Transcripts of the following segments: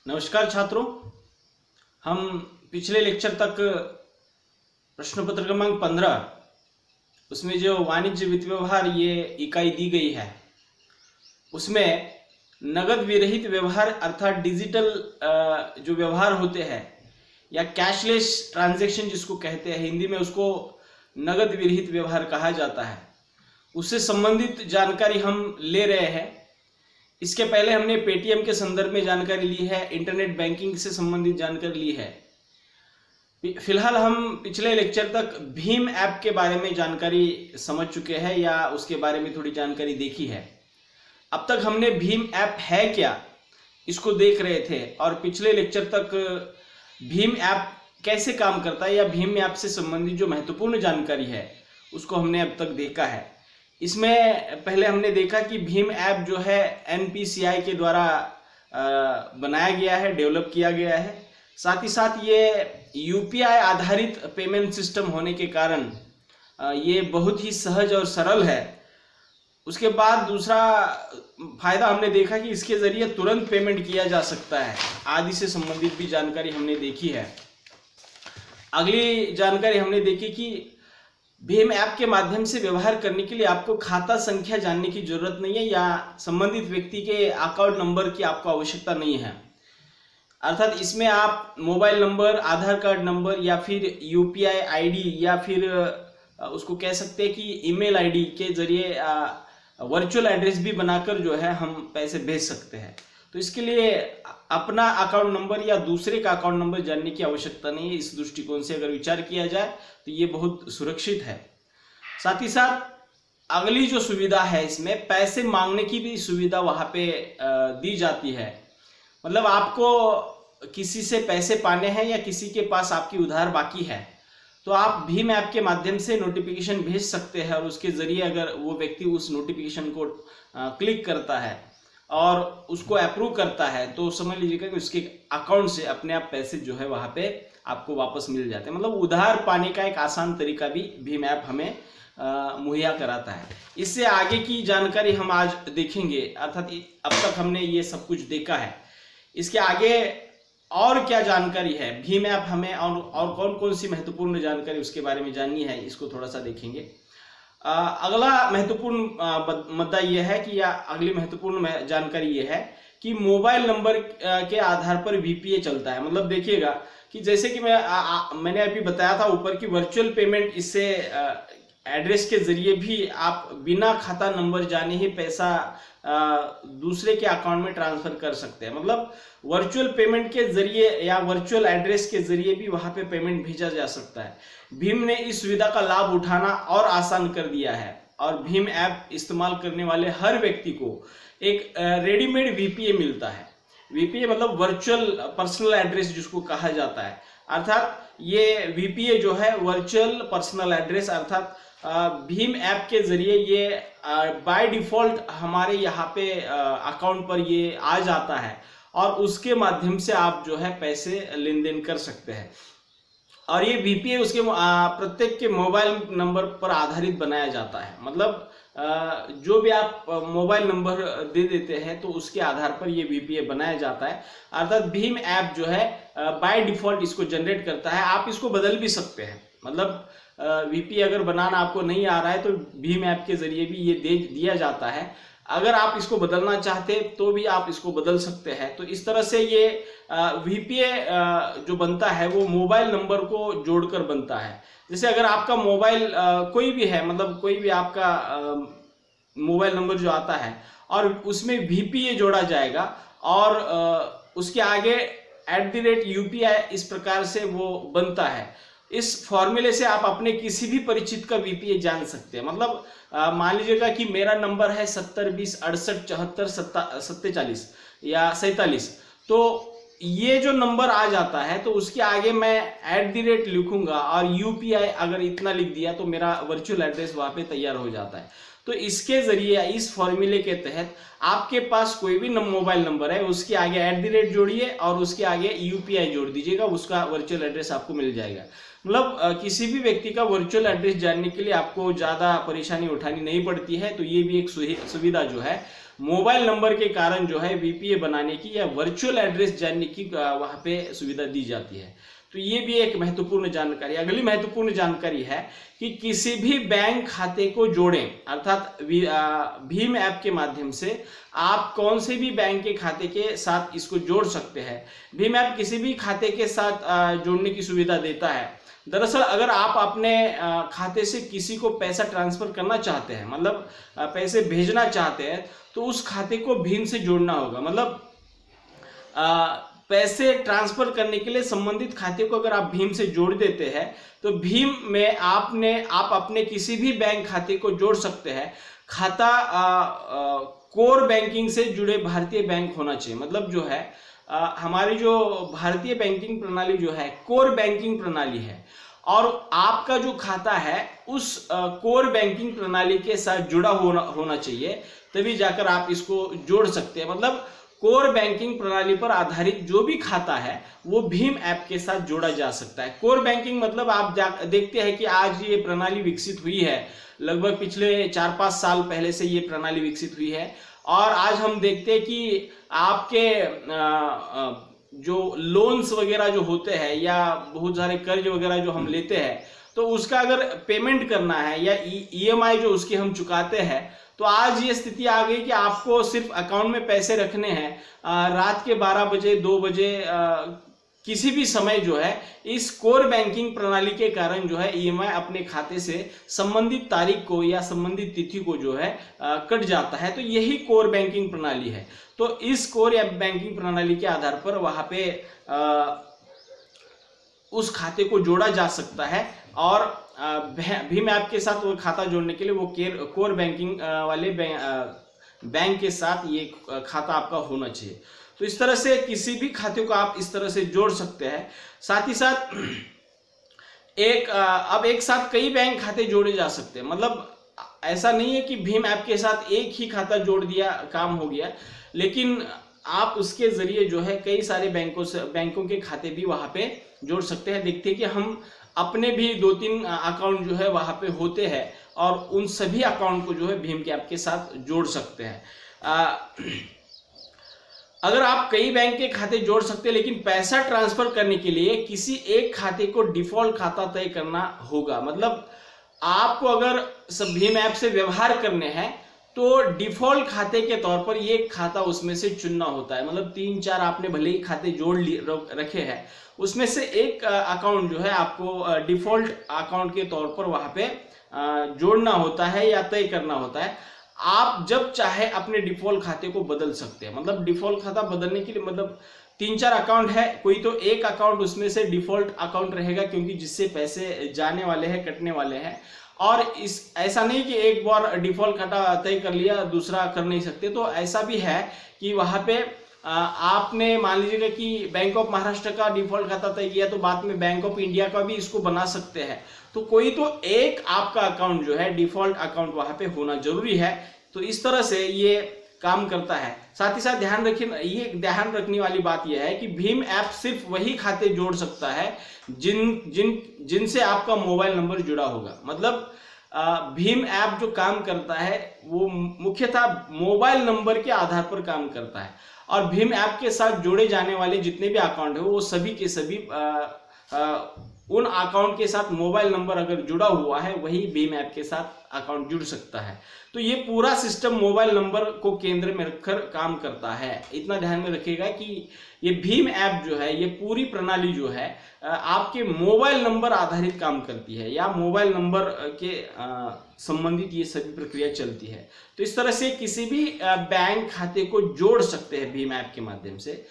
नमस्कार छात्रों। हम पिछले लेक्चर तक प्रश्न पत्र क्रमांक 15 उसमें जो वाणिज्य वित्त व्यवहार ये इकाई दी गई है उसमें नगद विरहित व्यवहार अर्थात डिजिटल जो व्यवहार होते हैं या कैशलेस ट्रांजैक्शन जिसको कहते हैं हिंदी में, उसको नगद विरहित व्यवहार कहा जाता है। उससे संबंधित जानकारी हम ले रहे हैं। इसके पहले हमने पेटीएम के संदर्भ में जानकारी ली है, इंटरनेट बैंकिंग से संबंधित जानकारी ली है। फिलहाल हम पिछले लेक्चर तक भीम ऐप के बारे में जानकारी समझ चुके हैं या उसके बारे में थोड़ी जानकारी देखी है। अब तक हमने भीम ऐप है क्या इसको देख रहे थे और पिछले लेक्चर तक भीम ऐप कैसे काम करता है या भीम ऐप से संबंधित जो महत्वपूर्ण जानकारी है उसको हमने अब तक देखा है। इसमें पहले हमने देखा कि भीम ऐप जो है एनपीसीआई के द्वारा बनाया गया है, डेवलप किया गया है। साथ ही साथ ये यूपीआई आधारित पेमेंट सिस्टम होने के कारण ये बहुत ही सहज और सरल है। उसके बाद दूसरा फायदा हमने देखा कि इसके जरिए तुरंत पेमेंट किया जा सकता है आदि से संबंधित भी जानकारी हमने देखी है। अगली जानकारी हमने देखी कि भीम ऐप के माध्यम से व्यवहार करने के लिए आपको खाता संख्या जानने की जरूरत नहीं है या संबंधित व्यक्ति के अकाउंट नंबर की आपको आवश्यकता नहीं है। अर्थात इसमें आप मोबाइल नंबर, आधार कार्ड नंबर या फिर यूपीआई आईडी या फिर उसको कह सकते हैं कि ईमेल आईडी के जरिए वर्चुअल एड्रेस भी बनाकर जो है हम पैसे भेज सकते हैं। तो इसके लिए अपना अकाउंट नंबर या दूसरे का अकाउंट नंबर जानने की आवश्यकता नहीं है। इस दृष्टिकोण से अगर विचार किया जाए तो ये बहुत सुरक्षित है। साथ ही साथ अगली जो सुविधा है इसमें पैसे मांगने की भी सुविधा वहां पे दी जाती है। मतलब आपको किसी से पैसे पाने हैं या किसी के पास आपकी उधार बाकी है तो आप भीम ऐप के माध्यम से नोटिफिकेशन भेज सकते हैं और उसके जरिए अगर वो व्यक्ति उस नोटिफिकेशन को क्लिक करता है और उसको अप्रूव करता है तो समझ लीजिएगा कि उसके अकाउंट से अपने आप पैसे जो है वहां पे आपको वापस मिल जाते हैं। मतलब उधार पाने का एक आसान तरीका भी भीम ऐप हमें मुहैया कराता है। इससे आगे की जानकारी हम आज देखेंगे। अर्थात अब तक हमने ये सब कुछ देखा है, इसके आगे और क्या जानकारी है भीम ऐप हमें और कौन कौन सी महत्वपूर्ण जानकारी उसके बारे में जाननी है, इसको थोड़ा सा देखेंगे। अगला महत्वपूर्ण मुद्दा यह है कि या अगली महत्वपूर्ण जानकारी यह है कि मोबाइल नंबर के आधार पर वीपीए चलता है। मतलब देखिएगा कि जैसे कि मैंने अभी बताया था ऊपर की वर्चुअल पेमेंट, इससे एड्रेस के जरिए भी आप बिना खाता नंबर जाने ही पैसा दूसरे के अकाउंट में ट्रांसफर कर सकते हैं। मतलब वर्चुअल पेमेंट के जरिए या वर्चुअल एड्रेस के जरिए भी वहां पे पेमेंट भेजा जा सकता है। भीम ने इस सुविधा का लाभ उठाना और आसान कर दिया है और भीम ऐप इस्तेमाल करने वाले हर व्यक्ति को एक रेडीमेड वीपीए मिलता है। वीपीए मतलब वर्चुअल पर्सनल एड्रेस जिसको कहा जाता है। अर्थात ये वीपीए जो है वर्चुअल पर्सनल एड्रेस अर्थात भीम ऐप के जरिए ये बाय डिफॉल्ट हमारे यहाँ पे अकाउंट पर ये आ जाता है और उसके माध्यम से आप जो है पैसे लेन देन कर सकते हैं। और ये वीपीए उसके प्रत्येक के मोबाइल नंबर पर आधारित बनाया जाता है। मतलब जो भी आप मोबाइल नंबर दे देते हैं तो उसके आधार पर ये वीपीए बनाया जाता है। अर्थात भीम ऐप जो है बाय डिफॉल्ट इसको जनरेट करता है। आप इसको बदल भी सकते हैं। मतलब वीपीए अगर बनाना आपको नहीं आ रहा है तो भीम ऐप के जरिए भी ये दे दिया जाता है। अगर आप इसको बदलना चाहते तो भी आप इसको बदल सकते हैं। तो इस तरह से ये वीपीए जो बनता है वो मोबाइल नंबर को जोड़कर बनता है। जैसे अगर आपका मोबाइल कोई भी है, मतलब कोई भी आपका मोबाइल नंबर जो आता है और उसमें वीपीए जोड़ा जाएगा और उसके आगे @UPI इस प्रकार से वो बनता है। इस फॉर्मूले से आप अपने किसी भी परिचित का वीपीए जान सकते हैं। मतलब मान लीजिएगा कि मेरा नंबर है 70 20 68 74 47 या 47, तो ये जो नंबर आ जाता है तो उसके आगे मैं @ लिखूंगा और यूपीआई अगर इतना लिख दिया तो मेरा वर्चुअल एड्रेस वहां पे तैयार हो जाता है। तो इसके जरिए इस फॉर्मूले के तहत आपके पास कोई भी मोबाइल नंबर है उसके आगे @ जोड़िए और उसके आगे यूपीआई जोड़ दीजिएगा, उसका वर्चुअल एड्रेस आपको मिल जाएगा। मतलब किसी भी व्यक्ति का वर्चुअल एड्रेस जानने के लिए आपको ज़्यादा परेशानी उठानी नहीं पड़ती है। तो ये भी एक सुविधा जो है मोबाइल नंबर के कारण जो है वीपीए बनाने की या वर्चुअल एड्रेस जानने की वहां पे सुविधा दी जाती है। तो ये भी एक महत्वपूर्ण जानकारी। अगली महत्वपूर्ण जानकारी है कि किसी भी बैंक खाते को जोड़ें, अर्थात भीम ऐप के माध्यम से आप कौन से भी बैंक के खाते के साथ इसको जोड़ सकते हैं। भीम ऐप किसी भी खाते के साथ जोड़ने की सुविधा देता है। दरअसल अगर आप अपने खाते से किसी को पैसा ट्रांसफर करना चाहते हैं, मतलब पैसे भेजना चाहते हैं, तो उस खाते को भीम से जोड़ना होगा। मतलब पैसे ट्रांसफर करने के लिए संबंधित खाते को अगर आप भीम से जोड़ देते हैं तो भीम में आप अपने किसी भी बैंक खाते को जोड़ सकते हैं। खाता कोर बैंकिंग से जुड़े भारतीय बैंक होना चाहिए। मतलब जो है हमारी जो भारतीय बैंकिंग प्रणाली जो है कोर बैंकिंग प्रणाली है, और आपका जो खाता है उस कोर बैंकिंग प्रणाली के साथ जुड़ा होना चाहिए, तभी जाकर आप इसको जोड़ सकते हैं। मतलब कोर बैंकिंग प्रणाली पर आधारित जो भी खाता है वो भीम ऐप के साथ जोड़ा जा सकता है। कोर बैंकिंग मतलब आप देखते हैं कि आज ये प्रणाली विकसित हुई है, लगभग पिछले 4-5 साल पहले से ये प्रणाली विकसित हुई है, और आज हम देखते हैं कि आपके जो लोन्स वगैरह जो होते हैं या बहुत सारे कर्ज वगैरह जो हम लेते हैं, तो उसका अगर पेमेंट करना है या ईएमआई जो उसकी हम चुकाते हैं, तो आज ये स्थिति आ गई कि आपको सिर्फ अकाउंट में पैसे रखने हैं। रात के 12 बजे 2 बजे किसी भी समय जो है इस कोर बैंकिंग प्रणाली के कारण जो है ईएमआई अपने खाते से संबंधित तारीख को या संबंधित तिथि को जो है कट जाता है। तो यही कोर बैंकिंग प्रणाली है। तो इस कोर या बैंकिंग प्रणाली के आधार पर वहां पे उस खाते को जोड़ा जा सकता है, और भीम ऐप के साथ वो खाता जोड़ने के लिए वो कोर बैंकिंग वाले बैंक के साथ ये खाता आपका होना चाहिए। तो इस तरह से किसी भी खाते को आप इस तरह से जोड़ सकते हैं। साथ ही साथ अब एक साथ कई बैंक खाते जोड़े जा सकते हैं। मतलब ऐसा नहीं है कि भीम ऐप के साथ एक ही खाता जोड़ दिया काम हो गया, लेकिन आप उसके जरिए जो है कई सारे बैंकों के खाते भी वहां पे जोड़ सकते हैं। देखते हैं कि हम अपने भी 2-3 अकाउंट जो है वहां पे होते हैं, और उन सभी अकाउंट को जो है भीम के ऐप के साथ जोड़ सकते हैं। अगर आप कई बैंक के खाते जोड़ सकते हैं, लेकिन पैसा ट्रांसफर करने के लिए किसी एक खाते को डिफॉल्ट खाता तय करना होगा। मतलब आपको अगर सब भीम ऐप से व्यवहार करने हैं तो डिफॉल्ट खाते के तौर पर ये खाता उसमें से चुनना होता है। मतलब 3-4 आपने भले ही खाते जोड़ रखे हैं, उसमें से एक अकाउंट जो है आपको डिफॉल्ट अकाउंट के तौर पर वहां पे जोड़ना होता है या तय करना होता है। आप जब चाहे अपने डिफॉल्ट खाते को बदल सकते हैं। मतलब डिफॉल्ट खाता बदलने के लिए मतलब 3-4 अकाउंट है, कोई तो एक अकाउंट उसमें से डिफॉल्ट अकाउंट रहेगा, क्योंकि जिससे पैसे जाने वाले हैं, कटने वाले हैं। और ऐसा नहीं कि एक बार डिफॉल्ट खाता तय कर लिया दूसरा कर नहीं सकते। तो ऐसा भी है कि वहां पे आपने मान लीजिएगा कि बैंक ऑफ महाराष्ट्र का डिफॉल्ट खाता तय किया, तो बाद में बैंक ऑफ इंडिया का भी इसको बना सकते हैं। तो कोई तो एक आपका अकाउंट जो है डिफॉल्ट अकाउंट वहां पे होना जरूरी है। तो इस तरह से ये काम करता है। साथ ही साथ ध्यान रखने वाली बात यह है कि भीम ऐप सिर्फ वही खाते जोड़ सकता है जिनसे आपका मोबाइल नंबर जुड़ा होगा। मतलब भीम ऐप जो काम करता है वो मुख्यतः मोबाइल नंबर के आधार पर काम करता है, और भीम ऐप के साथ जोड़े जाने वाले जितने भी अकाउंट है वो सभी के सभी उन अकाउंट के साथ मोबाइल नंबर अगर जुड़ा हुआ है वही भीम ऐप के साथ अकाउंट जुड़ सकता है। तो ये पूरा सिस्टम मोबाइल नंबर को केंद्र में रखकर काम करता है। इतना ध्यान में रखिएगा कि ये भीम ऐप जो है, ये पूरी प्रणाली जो है आपके मोबाइल नंबर आधारित काम करती है, या मोबाइल नंबर के संबंधित ये सभी प्रक्रिया चलती है। तो इस तरह से किसी भी बैंक खाते को जोड़ सकते हैं भीम ऐप के माध्यम से।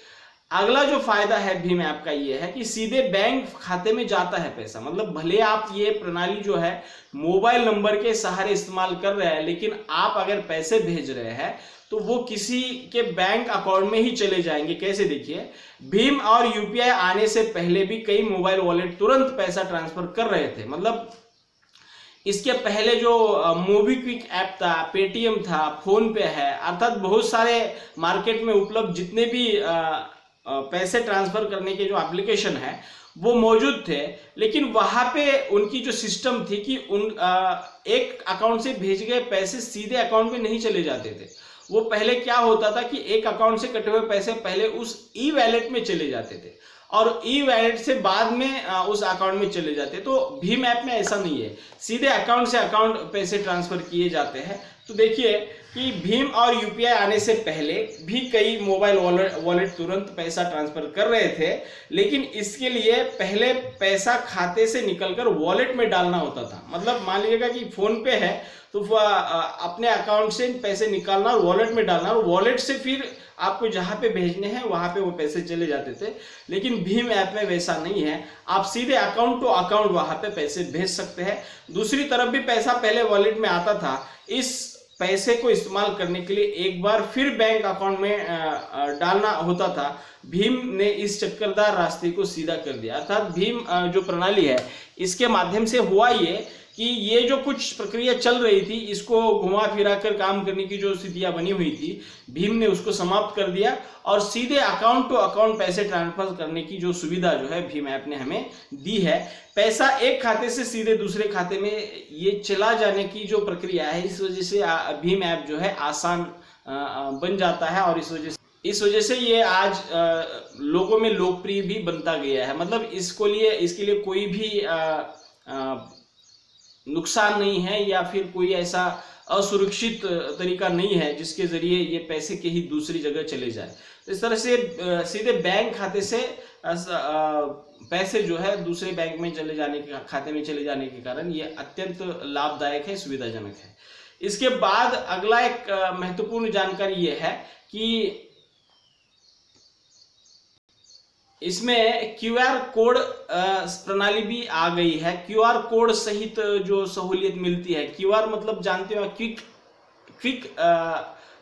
अगला जो फायदा है भीम ऐप का ये है कि सीधे बैंक खाते में जाता है पैसा। मतलब भले आप ये प्रणाली जो है मोबाइल नंबर के सहारे इस्तेमाल कर रहे हैं, लेकिन आप अगर पैसे भेज रहे हैं तो वो किसी के बैंक अकाउंट में ही चले जाएंगे। कैसे, देखिए, भीम और यूपीआई आने से पहले भी कई मोबाइल वॉलेट तुरंत पैसा ट्रांसफर कर रहे थे। मतलब इसके पहले जो मोबीक्विक ऐप था, पेटीएम था, फोन पे है, अर्थात बहुत सारे मार्केट में उपलब्ध जितने भी पैसे ट्रांसफर करने के जो एप्लीकेशन है वो मौजूद थे, लेकिन वहां पे उनकी जो सिस्टम थी कि एक अकाउंट से भेजे गए पैसे सीधे अकाउंट में नहीं चले जाते थे। वो पहले क्या होता था कि एक अकाउंट से कटे हुए पैसे पहले उस ई वैलेट में चले जाते थे और ई वैलेट से बाद में उस अकाउंट में चले जाते। तो भीम ऐप में ऐसा नहीं है, सीधे अकाउंट से अकाउंट पैसे ट्रांसफर किए जाते हैं। तो देखिए कि भीम और यूपीआई आने से पहले भी कई मोबाइल वॉलेट तुरंत पैसा ट्रांसफर कर रहे थे, लेकिन इसके लिए पहले पैसा खाते से निकलकर वॉलेट में डालना होता था। मतलब मान लीजिएगा कि फोन पे है तो अपने अकाउंट से पैसे निकालना और वॉलेट में डालना, और वॉलेट से फिर आपको जहां पे भेजने हैं वहां पे वो पैसे चले जाते थे। लेकिन भीम ऐप में वैसा नहीं है, आप सीधे अकाउंट टू अकाउंट वहां पे पैसे भेज सकते हैं। दूसरी तरफ भी पैसा पहले वॉलेट में आता था, इस पैसे को इस्तेमाल करने के लिए एक बार फिर बैंक अकाउंट में डालना होता था। भीम ने इस चक्करदार रास्ते को सीधा कर दिया। अर्थात भीम जो प्रणाली है इसके माध्यम से हुआ ये कि ये जो कुछ प्रक्रिया चल रही थी, इसको घुमा फिरा कर काम करने की जो स्थितियां बनी हुई थी, भीम ने उसको समाप्त कर दिया और सीधे अकाउंट टू अकाउंट पैसे ट्रांसफर करने की जो सुविधा जो है भीम ऐप ने हमें दी है। पैसा एक खाते से सीधे दूसरे खाते में ये चला जाने की जो प्रक्रिया है, इस वजह से भीम ऐप जो है आसान बन जाता है और इस वजह से ये आज लोगों में लोकप्रिय भी बनता गया है। मतलब इसके लिए कोई भी नुकसान नहीं है या फिर कोई ऐसा असुरक्षित तरीका नहीं है जिसके जरिए ये पैसे कहीं दूसरी जगह चले जाए। तो इस तरह से सीधे बैंक खाते से पैसे जो है दूसरे बैंक में खाते में चले जाने के कारण ये अत्यंत लाभदायक है, सुविधाजनक है। इसके बाद अगला एक महत्वपूर्ण जानकारी ये है कि इसमें क्यूआर कोड प्रणाली भी आ गई है। क्यूआर कोड सहित जो सहूलियत मिलती है, क्यूआर मतलब जानते हो क्विक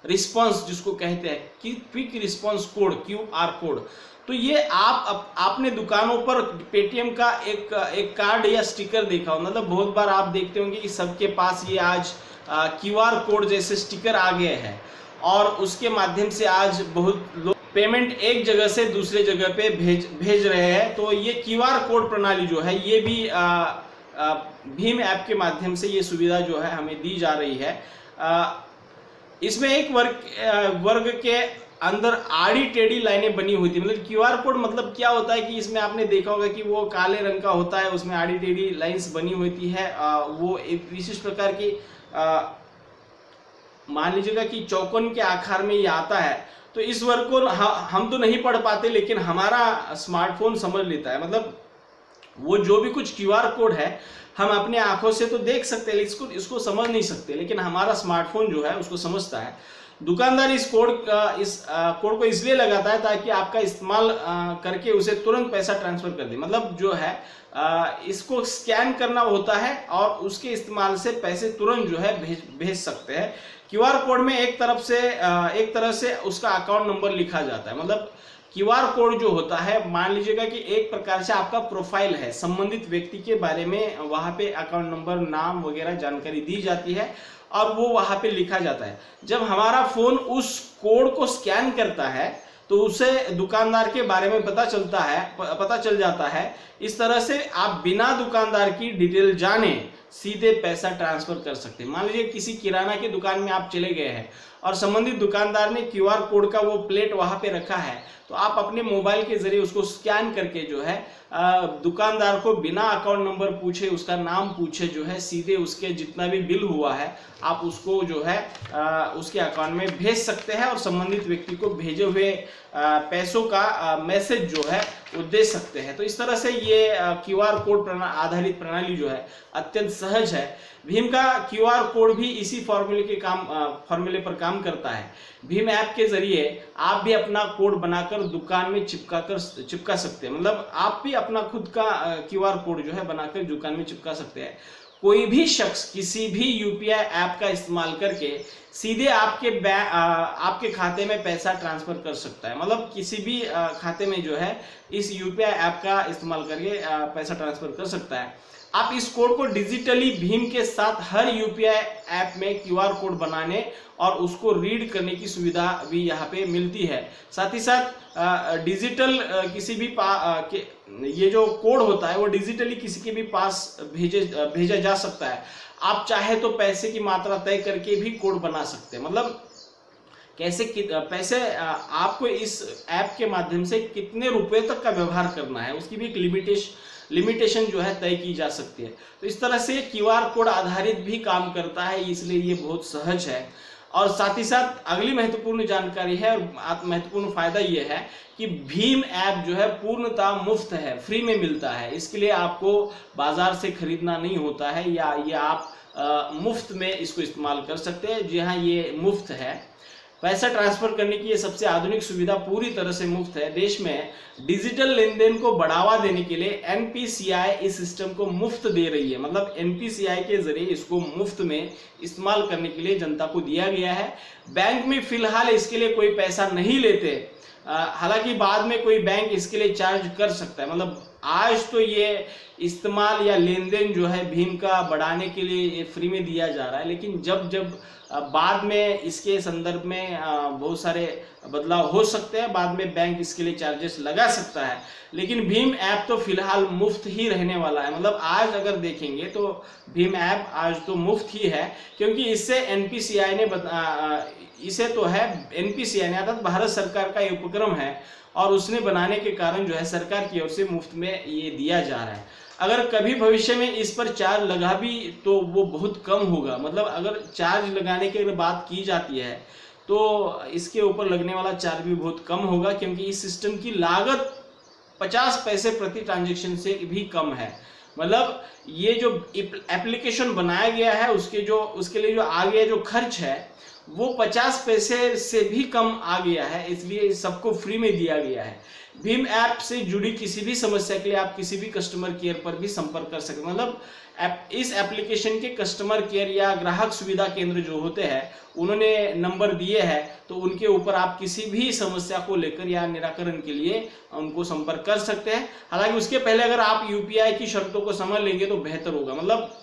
रिस्पांस जिसको कहते हैं, quick response code, QR code. तो ये आपने दुकानों पर पेटीएम का एक कार्ड या स्टिकर देखा हो। मतलब बहुत बार आप देखते होंगे कि सबके पास ये आज क्यूआर कोड जैसे स्टिकर आ गए हैं और उसके माध्यम से आज बहुत लोग पेमेंट एक जगह से दूसरे जगह पे भेज रहे हैं। तो ये क्यूआर कोड प्रणाली जो है ये भी भीम ऐप के माध्यम से ये सुविधा जो है हमें दी जा रही है। इसमें एक वर्ग के अंदर आड़ी टेढ़ी लाइनें बनी हुई थी। मतलब क्यूआर कोड मतलब क्या होता है कि इसमें आपने देखा होगा कि वो काले रंग का होता है, उसमें आड़ी टेढ़ी लाइंस बनी होती है। वो एक विशेष प्रकार की मान लीजिएगा कि चौकोन के आकार में ये आता है। तो इस वर्ग को हम तो नहीं पढ़ पाते, लेकिन हमारा स्मार्टफोन समझ लेता है। मतलब वो जो भी कुछ क्यूआर कोड है हम अपने आंखों से तो देख सकते हैं, इसको समझ नहीं सकते, लेकिन हमारा स्मार्टफोन जो है उसको समझता है। दुकानदार इस कोड को इसलिए लगाता है ताकि आपका इस्तेमाल करके उसे तुरंत पैसा ट्रांसफर कर दे। मतलब जो है इसको स्कैन करना होता है और उसके इस्तेमाल से पैसे तुरंत जो है भेज सकते हैं। क्यूआर कोड में एक तरह से उसका अकाउंट नंबर लिखा जाता है। मतलब क्यूआर कोड जो होता है, मान लीजिएगा कि एक प्रकार से आपका प्रोफाइल है, संबंधित व्यक्ति के बारे में वहां पे अकाउंट नंबर, नाम वगैरह जानकारी दी जाती है और वो वहां पे लिखा जाता है। जब हमारा फोन उस कोड को स्कैन करता है तो उसे दुकानदार के बारे में पता चल जाता है। इस तरह से आप बिना दुकानदार की डिटेल जाने सीधे पैसा ट्रांसफर कर सकते हैं। मान लीजिए किसी किराना की दुकान में आप चले गए हैं और संबंधित दुकानदार ने क्यूआर कोड का वो प्लेट वहां पे रखा है, तो आप अपने मोबाइल के जरिए उसको स्कैन करके जो है दुकानदार को बिना अकाउंट नंबर पूछे, उसका नाम पूछे जो है सीधे उसके जितना भी बिल हुआ है आप उसको जो है उसके अकाउंट में भेज सकते हैं और संबंधित व्यक्ति को भेजे हुए पैसों का मैसेज जो है वो दे सकते हैं। तो इस तरह से ये क्यूआर कोड आधारित प्रणाली जो है अत्यंत सहज है। भीम का क्यूआर कोड भी इसी फॉर्मूले पर काम करता है। भीम ऐप के जरिए आप भी अपना कोड बनाकर दुकान में चिपका सकते हैं। मतलब आप भी अपना खुद का क्यूआर कोड जो है बनाकर दुकान में चिपका सकते हैं। कोई भी शख्स किसी भी यूपीआई ऐप का इस्तेमाल करके सीधे आपके खाते में पैसा ट्रांसफर कर सकता है। मतलब किसी भी खाते में जो है इस यूपीआई ऐप का इस्तेमाल करके पैसा ट्रांसफर कर सकता है। आप इस कोड को डिजिटली भीम के साथ हर यूपीआई ऐप में क्यूआर कोड बनाने और उसको रीड करने की सुविधा भी यहाँ पे मिलती है। साथ ही साथ डिजिटल किसी भी ये जो कोड होता है वो डिजिटली किसी के भी पास भेजा जा सकता है। आप चाहे तो पैसे की मात्रा तय करके भी कोड बना सकते हैं। मतलब कैसे पैसे आपको इस ऐप के माध्यम से कितने रुपए तक का व्यवहार करना है, उसकी भी एक लिमिटेशन जो है तय की जा सकती है। तो इस तरह से क्यूआर कोड आधारित भी काम करता है, इसलिए ये बहुत सहज है। और साथ ही साथ अगली महत्वपूर्ण जानकारी है और महत्वपूर्ण फायदा ये है कि भीम ऐप जो है पूर्णतः मुफ्त है, फ्री में मिलता है। इसके लिए आपको बाजार से खरीदना नहीं होता है, या ये आप मुफ्त में इसको इस्तेमाल कर सकते हैं। जी हाँ, ये मुफ्त है। पैसा ट्रांसफर करने की ये सबसे आधुनिक सुविधा पूरी तरह से मुफ्त है। देश में डिजिटल लेन देन को बढ़ावा देने के लिए एनपीसीआई इस सिस्टम को मुफ्त दे रही है। मतलब एनपीसीआई के जरिए इसको मुफ्त में इस्तेमाल करने के लिए जनता को दिया गया है। बैंक में फिलहाल इसके लिए कोई पैसा नहीं लेते, हालांकि बाद में कोई बैंक इसके लिए चार्ज कर सकता है। मतलब आज तो ये इस्तेमाल या लेन देन जो है भीम का बढ़ाने के लिए ये फ्री में दिया जा रहा है, लेकिन जब बाद में इसके संदर्भ में बहुत सारे बदलाव हो सकते हैं, बाद में बैंक इसके लिए चार्जेस लगा सकता है, लेकिन भीम ऐप तो फिलहाल मुफ्त ही रहने वाला है। मतलब आज अगर देखेंगे तो भीम ऐप आज तो मुफ्त ही है, क्योंकि इससे एनपीसीआई ने इसे तो है एनपीसीआई ने अर्थात भारत सरकार का ये उपक्रम है, और उसने बनाने के कारण जो है सरकार की ओर से मुफ्त में ये दिया जा रहा है। अगर कभी भविष्य में इस पर चार्ज लगा भी तो वो बहुत कम होगा। मतलब अगर चार्ज लगाने की अगर बात की जाती है तो इसके ऊपर लगने वाला चार्ज भी बहुत कम होगा, क्योंकि इस सिस्टम की लागत 50 पैसे प्रति ट्रांजैक्शन से भी कम है। मतलब ये जो एप्लीकेशन बनाया गया है उसके लिए जो आ गया जो खर्च है वो 50 पैसे से भी कम आ गया है, इसलिए सबको फ्री में दिया गया है। भीम ऐप से जुड़ी किसी भी समस्या के लिए आप किसी भी कस्टमर केयर पर भी संपर्क कर सकते हैं। मतलब इस एप्लीकेशन के कस्टमर केयर या ग्राहक सुविधा केंद्र जो होते हैं उन्होंने नंबर दिए हैं, तो उनके ऊपर आप किसी भी समस्या को लेकर या निराकरण के लिए उनको संपर्क कर सकते हैं। हालांकि उसके पहले अगर आप यूपीआई की शर्तों को समझ लेंगे तो बेहतर होगा। मतलब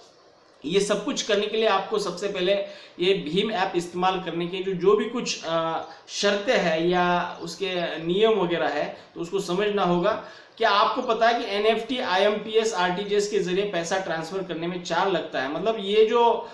ये सब कुछ करने के लिए आपको सबसे पहले ये भीम ऐप इस्तेमाल करने के जो भी कुछ शर्तें हैं या उसके नियम वगैरह है तो उसको समझना होगा। क्या आपको पता है कि एनएफटी, आईएमपीएस, आरटीजीएस के जरिए पैसा ट्रांसफर करने में चार्ज लगता है। मतलब ये जो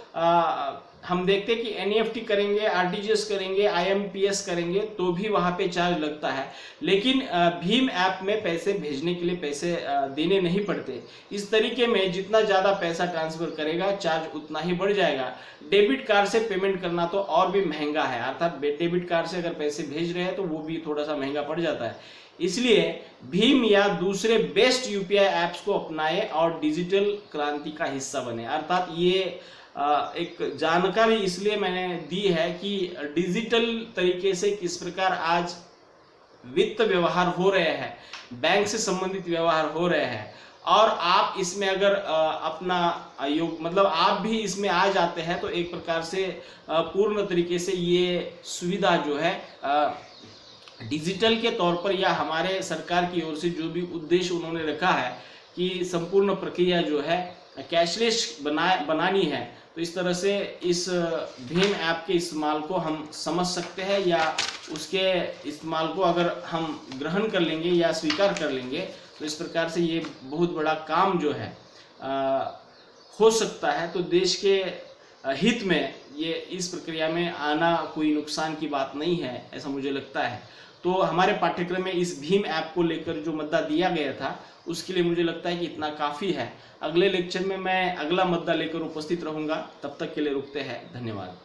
हम देखते हैं कि एनईएफटी करेंगे, आरटीजीएस करेंगे, आईएमपीएस करेंगे तो भी वहां पे चार्ज लगता है, लेकिन भीम ऐप में पैसे भेजने के लिए पैसे देने नहीं पड़ते। इस तरीके में जितना ज्यादा पैसा ट्रांसफर करेगा चार्ज उतना ही बढ़ जाएगा। डेबिट कार्ड से पेमेंट करना तो और भी महंगा है, अर्थात डेबिट कार्ड से अगर पैसे भेज रहे हैं तो वो भी थोड़ा सा महंगा पड़ जाता है। इसलिए भीम या दूसरे बेस्ट यूपीआई ऐप्स को अपनाएं और डिजिटल क्रांति का हिस्सा बने। अर्थात ये एक जानकारी इसलिए मैंने दी है कि डिजिटल तरीके से किस प्रकार आज वित्त व्यवहार हो रहे हैं, बैंक से संबंधित व्यवहार हो रहे हैं, और आप इसमें अगर अपना मतलब आप भी इसमें आ जाते हैं तो एक प्रकार से पूर्ण तरीके से ये सुविधा जो है डिजिटल के तौर पर या हमारे सरकार की ओर से जो भी उद्देश्य उन्होंने रखा है कि संपूर्ण प्रक्रिया जो है कैशलेस बनानी है, तो इस तरह से इस भीम ऐप के इस्तेमाल को हम समझ सकते हैं, या उसके इस्तेमाल को अगर हम ग्रहण कर लेंगे या स्वीकार कर लेंगे तो इस प्रकार से ये बहुत बड़ा काम जो है हो सकता है। तो देश के हित में ये इस प्रक्रिया में आना कोई नुकसान की बात नहीं है, ऐसा मुझे लगता है। तो हमारे पाठ्यक्रम में इस भीम ऐप को लेकर जो मुद्दा दिया गया था उसके लिए मुझे लगता है कि इतना काफ़ी है। अगले लेक्चर में मैं अगला मुद्दा लेकर उपस्थित रहूँगा, तब तक के लिए रुकते हैं। धन्यवाद।